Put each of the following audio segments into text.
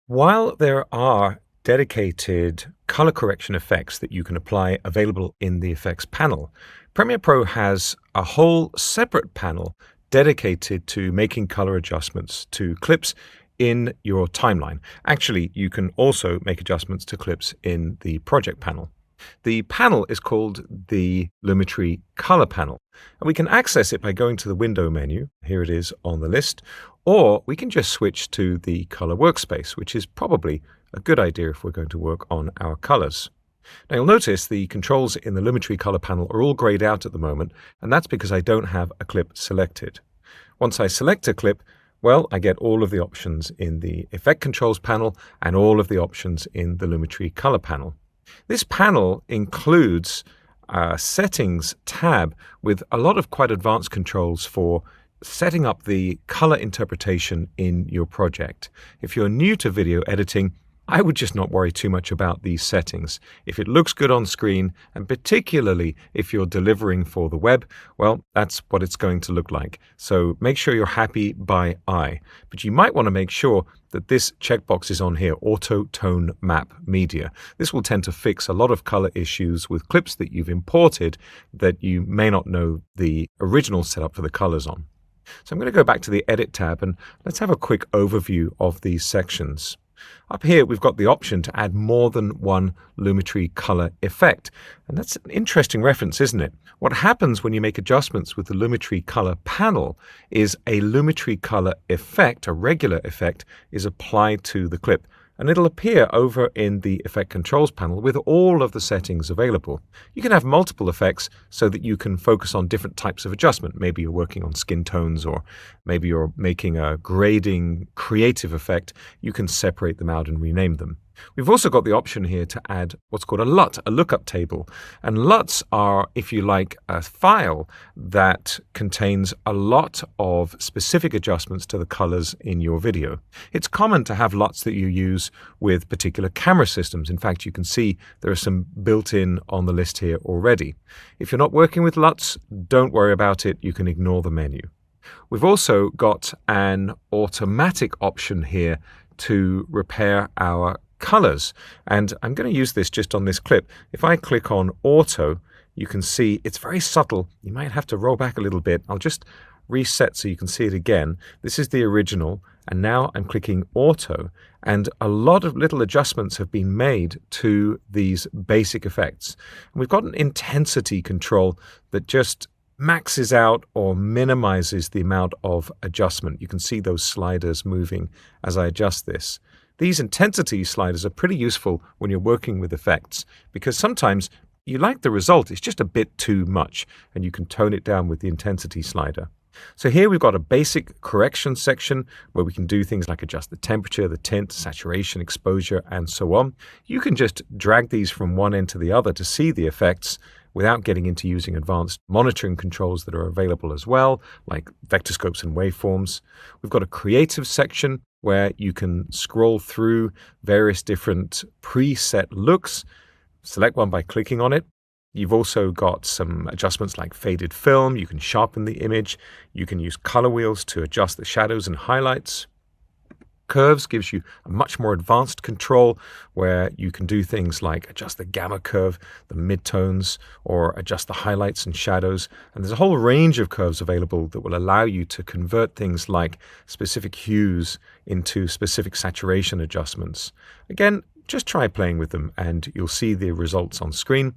While there are dedicated color correction effects that you can apply available in the effects panel, Premiere Pro has a whole separate panel dedicated to making color adjustments to clips in your timeline. Actually, you can also make adjustments to clips in the project panel. The panel is called the Lumetri Color Panel, and we can access it by going to the Window menu. Here it is on the list. Or we can just switch to the Color Workspace, which is probably a good idea if we're going to work on our colors. Now you'll notice the controls in the Lumetri Color Panel are all grayed out at the moment, and that's because I don't have a clip selected. Once I select a clip, well, I get all of the options in the Effect Controls panel and all of the options in the Lumetri Color Panel. This panel includes a Settings tab with a lot of quite advanced controls for setting up the color interpretation in your project. If you're new to video editing, I would just not worry too much about these settings. If it looks good on screen, and particularly if you're delivering for the web, well, that's what it's going to look like. So make sure you're happy by eye. But you might want to make sure that this checkbox is on here, Auto Tone Map Media. This will tend to fix a lot of color issues with clips that you've imported that you may not know the original setup for the colors on. So I'm going to go back to the Edit tab and let's have a quick overview of these sections. Up here, we've got the option to add more than one Lumetri color effect. And that's an interesting reference, isn't it? What happens when you make adjustments with the Lumetri color panel is a Lumetri color effect, a regular effect, is applied to the clip. And it'll appear over in the Effect Controls panel with all of the settings available. You can have multiple effects so that you can focus on different types of adjustment. Maybe you're working on skin tones, or maybe you're making a grading creative effect. You can separate them out and rename them. We've also got the option here to add what's called a LUT, a lookup table. And LUTs are, if you like, a file that contains a lot of specific adjustments to the colors in your video. It's common to have LUTs that you use with particular camera systems. In fact, you can see there are some built in on the list here already. If you're not working with LUTs, don't worry about it. You can ignore the menu. We've also got an automatic option here to repair our colors, and I'm going to use this just on this clip. If I click on auto, you can see it's very subtle. You might have to roll back a little bit. I'll just reset so you can see it again. This is the original, and now I'm clicking auto, and a lot of little adjustments have been made to these basic effects. And we've got an intensity control that just maxes out or minimizes the amount of adjustment. You can see those sliders moving as I adjust this. These intensity sliders are pretty useful when you're working with effects because sometimes you like the result, it's just a bit too much, and you can tone it down with the intensity slider. So here we've got a basic correction section where we can do things like adjust the temperature, the tint, saturation, exposure, and so on. You can just drag these from one end to the other to see the effects without getting into using advanced monitoring controls that are available as well, like vector scopes and waveforms. We've got a creative section where you can scroll through various different preset looks. Select one by clicking on it. You've also got some adjustments like faded film. You can sharpen the image. You can use color wheels to adjust the shadows and highlights. Curves gives you a much more advanced control where you can do things like adjust the gamma curve, the midtones, or adjust the highlights and shadows. And there's a whole range of curves available that will allow you to convert things like specific hues into specific saturation adjustments. Again, just try playing with them and you'll see the results on screen.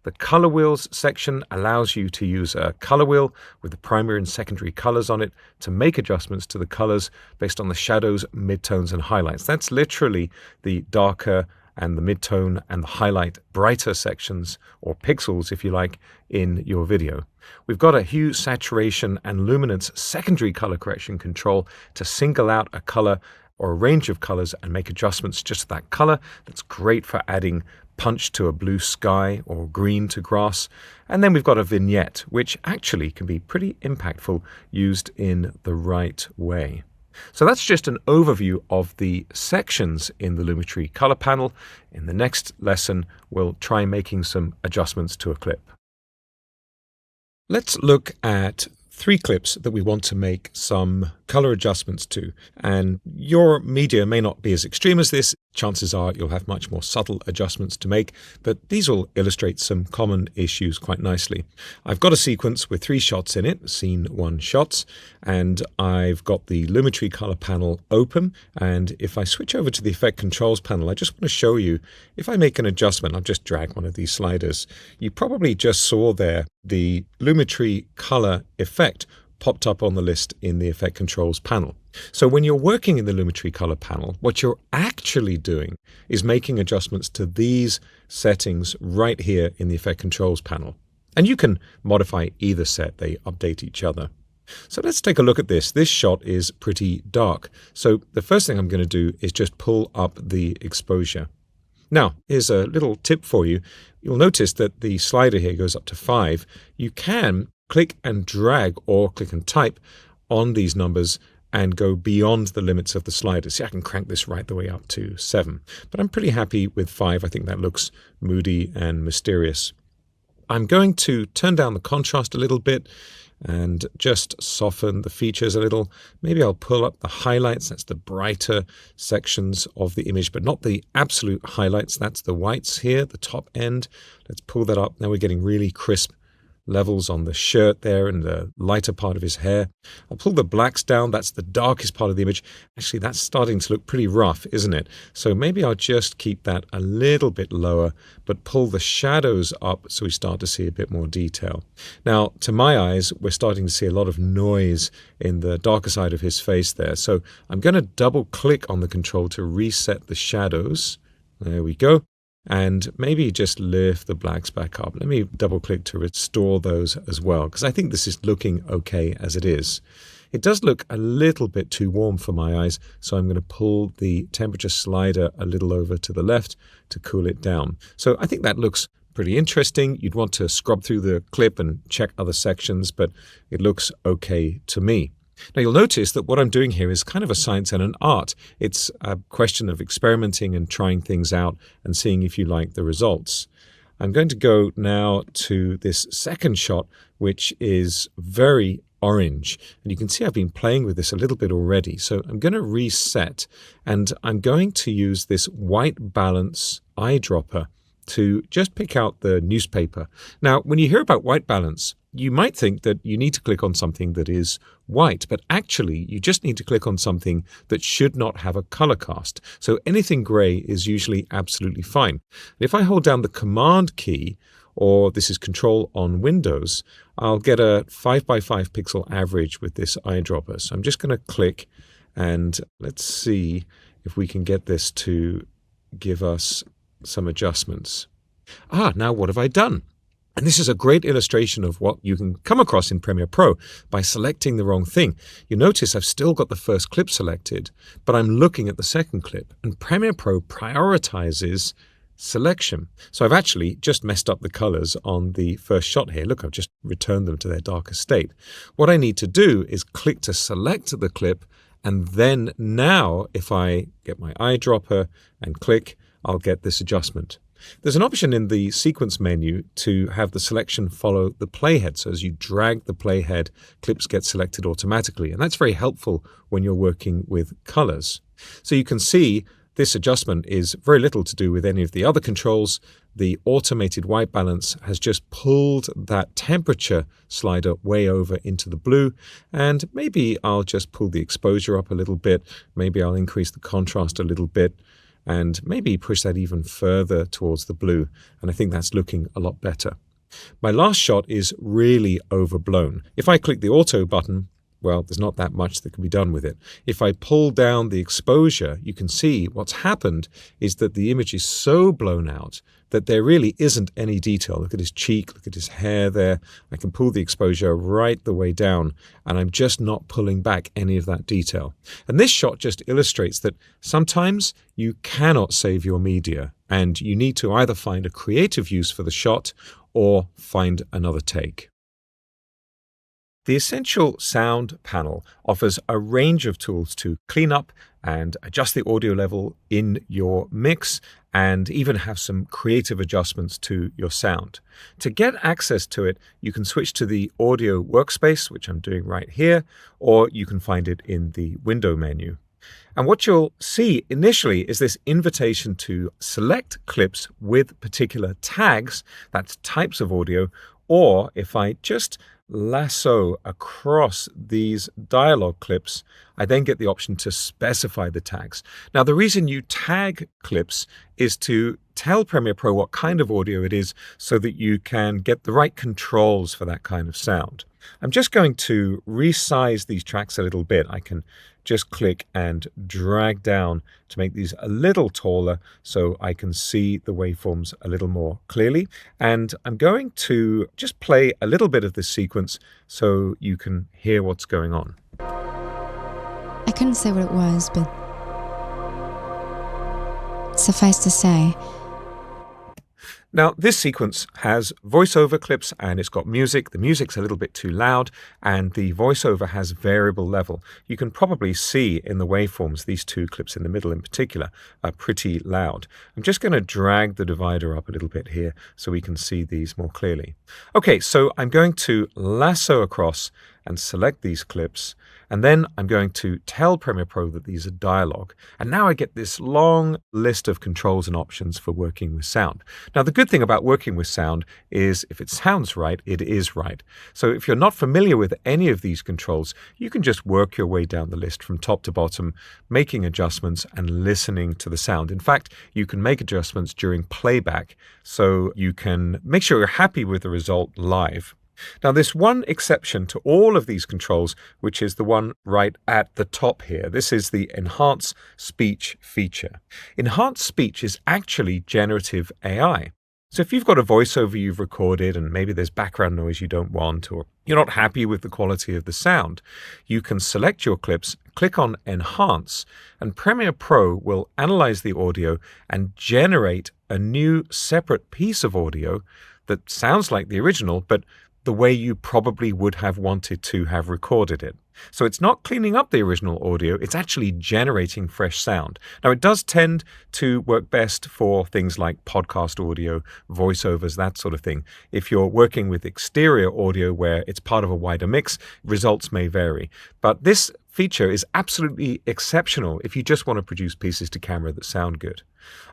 The color wheels section allows you to use a color wheel with the primary and secondary colors on it to make adjustments to the colors based on the shadows, midtones, and highlights. That's literally the darker and the midtone and the highlight brighter sections, or pixels if you like, in your video. We've got a hue, saturation, and luminance secondary color correction control to single out a color or a range of colors and make adjustments just to that color. That's great for adding punch to a blue sky or green to grass. And then we've got a vignette, which actually can be pretty impactful used in the right way. So that's just an overview of the sections in the Lumetri color panel. In the next lesson, we'll try making some adjustments to a clip. Let's look at three clips that we want to make some color adjustments to. And your media may not be as extreme as this. Chances are you'll have much more subtle adjustments to make, but these will illustrate some common issues quite nicely. I've got a sequence with 3 shots in it, scene 1 shots, and I've got the Lumetri color panel open. And if I switch over to the effect controls panel, I just want to show you, if I make an adjustment, I'll just drag one of these sliders. You probably just saw there the Lumetri color effect popped up on the list in the effect controls panel. So when you're working in the Lumetri color panel, what you're actually doing is making adjustments to these settings right here in the effect controls panel. And you can modify either set, they update each other. So let's take a look at this. This shot is pretty dark. So the first thing I'm going to do is just pull up the exposure. Now, here's a little tip for you. You'll notice that the slider here goes up to 5. You can click and drag or click and type on these numbers and go beyond the limits of the slider. See, I can crank this right the way up to 7. But I'm pretty happy with 5. I think that looks moody and mysterious. I'm going to turn down the contrast a little bit and just soften the features a little. Maybe I'll pull up the highlights. That's the brighter sections of the image, but not the absolute highlights. That's the whites here, the top end. Let's pull that up. Now we're getting really crisp levels on the shirt there and the lighter part of his hair. I'll pull the blacks down. That's the darkest part of the image. Actually, that's starting to look pretty rough, isn't it? So maybe I'll just keep that a little bit lower, but pull the shadows up so we start to see a bit more detail. Now, to my eyes, we're starting to see a lot of noise in the darker side of his face there. So I'm going to double click on the control to reset the shadows. There we go. And maybe just lift the blacks back up. Let me double click to restore those as well, because I think this is looking okay as it is. It does look a little bit too warm for my eyes, so I'm going to pull the temperature slider a little over to the left to cool it down. So I think that looks pretty interesting. You'd want to scrub through the clip and check other sections, but it looks okay to me. Now, you'll notice that what I'm doing here is kind of a science and an art. It's a question of experimenting and trying things out and seeing if you like the results. I'm going to go now to this second shot, which is very orange. And you can see I've been playing with this a little bit already. So I'm going to reset, and I'm going to use this white balance eyedropper to just pick out the newspaper. Now, when you hear about white balance, you might think that you need to click on something that is white, but actually you just need to click on something that should not have a color cast. So anything gray is usually absolutely fine. If I hold down the Command key, or this is Control on Windows, I'll get a 5x5 pixel average with this eyedropper. So I'm just going to click, and let's see if we can get this to give us some adjustments. Now what have I done? And this is a great illustration of what you can come across in Premiere Pro by selecting the wrong thing. You notice I've still got the first clip selected, but I'm looking at the second clip, and Premiere Pro prioritizes selection. So I've actually just messed up the colors on the first shot here. Look, I've just returned them to their darker state. What I need to do is click to select the clip, and then now if I get my eyedropper and click, I'll get this adjustment. There's an option in the sequence menu to have the selection follow the playhead. So as you drag the playhead, clips get selected automatically. And that's very helpful when you're working with colors. So you can see this adjustment is very little to do with any of the other controls. The automated white balance has just pulled that temperature slider way over into the blue. And maybe I'll just pull the exposure up a little bit. Maybe I'll increase the contrast a little bit, and maybe push that even further towards the blue. And I think that's looking a lot better. My last shot is really overblown. If I click the auto button, well, there's not that much that can be done with it. If I pull down the exposure, you can see what's happened is that the image is so blown out that there really isn't any detail. Look at his cheek, look at his hair there. I can pull the exposure right the way down, and I'm just not pulling back any of that detail. And this shot just illustrates that sometimes you cannot save your media, and you need to either find a creative use for the shot or find another take. The Essential Sound panel offers a range of tools to clean up and adjust the audio level in your mix and even have some creative adjustments to your sound. To get access to it, you can switch to the audio workspace, which I'm doing right here, or you can find it in the window menu. And what you'll see initially is this invitation to select clips with particular tags, that's types of audio, or if I just lasso across these dialogue clips, I then get the option to specify the tags. Now, the reason you tag clips is to tell Premiere Pro what kind of audio it is so that you can get the right controls for that kind of sound. I'm just going to resize these tracks a little bit. I can just click and drag down to make these a little taller so I can see the waveforms a little more clearly. And I'm going to just play a little bit of this sequence so you can hear what's going on. I couldn't say what it was, but suffice to say, now, this sequence has voiceover clips and it's got music. The music's a little bit too loud and the voiceover has variable level. You can probably see in the waveforms, these two clips in the middle in particular are pretty loud. I'm just going to drag the divider up a little bit here so we can see these more clearly. Okay, so I'm going to lasso across and select these clips, and then I'm going to tell Premiere Pro that these are dialogue. And now I get this long list of controls and options for working with sound. Now, the good thing about working with sound is if it sounds right, it is right. So if you're not familiar with any of these controls, you can just work your way down the list from top to bottom, making adjustments and listening to the sound. In fact, you can make adjustments during playback so you can make sure you're happy with the result live. Now, there's one exception to all of these controls, which is the one right at the top here. This is the Enhance Speech feature. Enhanced Speech is actually generative AI. So if you've got a voiceover you've recorded and maybe there's background noise you don't want, or you're not happy with the quality of the sound, you can select your clips, click on Enhance, and Premiere Pro will analyze the audio and generate a new separate piece of audio that sounds like the original, but the way you probably would have wanted to have recorded it. So it's not cleaning up the original audio, it's actually generating fresh sound. Now, it does tend to work best for things like podcast audio, voiceovers, that sort of thing. If you're working with exterior audio where it's part of a wider mix, results may vary. But this feature is absolutely exceptional if you just want to produce pieces to camera that sound good.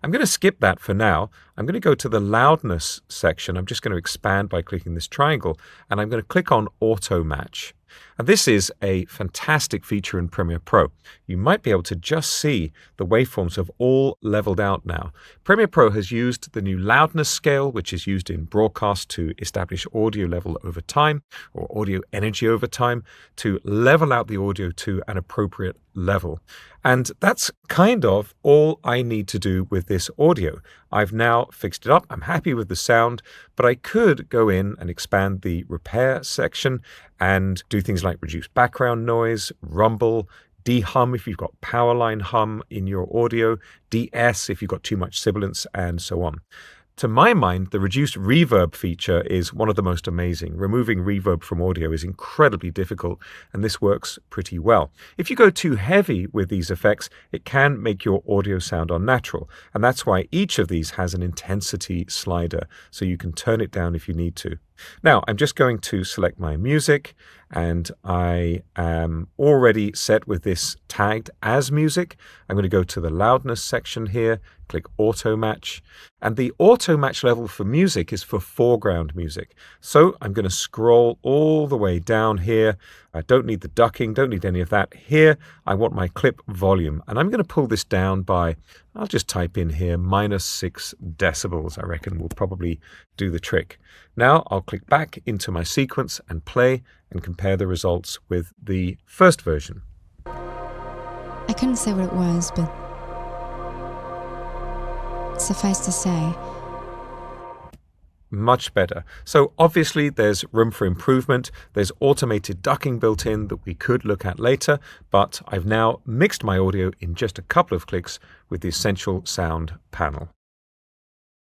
I'm going to skip that for now. I'm going to go to the loudness section. I'm just going to expand by clicking this triangle, and I'm going to click on Auto Match. And this is a fantastic feature in Premiere Pro. You might be able to just see the waveforms have all leveled out now. Premiere Pro has used the new loudness scale, which is used in broadcast to establish audio level over time, or audio energy over time, to level out the audio to an appropriate level. And that's kind of all I need to do with this audio. I've now fixed it up. I'm happy with the sound, but I could go in and expand the repair section and do things like reduce background noise, rumble, de-hum if you've got power line hum in your audio, de-ess if you've got too much sibilance, and so on. To my mind, the reduced reverb feature is one of the most amazing. Removing reverb from audio is incredibly difficult, and this works pretty well. If you go too heavy with these effects, it can make your audio sound unnatural, and that's why each of these has an intensity slider, so you can turn it down if you need to. Now, I'm just going to select my music, and I am already set with this tagged as music. I'm going to go to the loudness section here, click Auto Match, and the Auto Match level for music is for foreground music. So I'm going to scroll all the way down here. I don't need the ducking, don't need any of that. Here, I want my clip volume, and I'm going to pull this down by, I'll just type in here, -6 decibels. I reckon will probably do the trick. Now I'll click back into my sequence and play and compare the results with the first version. I couldn't say what it was, but suffice to say, much better. So obviously there's room for improvement. There's automated ducking built in that we could look at later, but I've now mixed my audio in just a couple of clicks with the Essential Sound panel.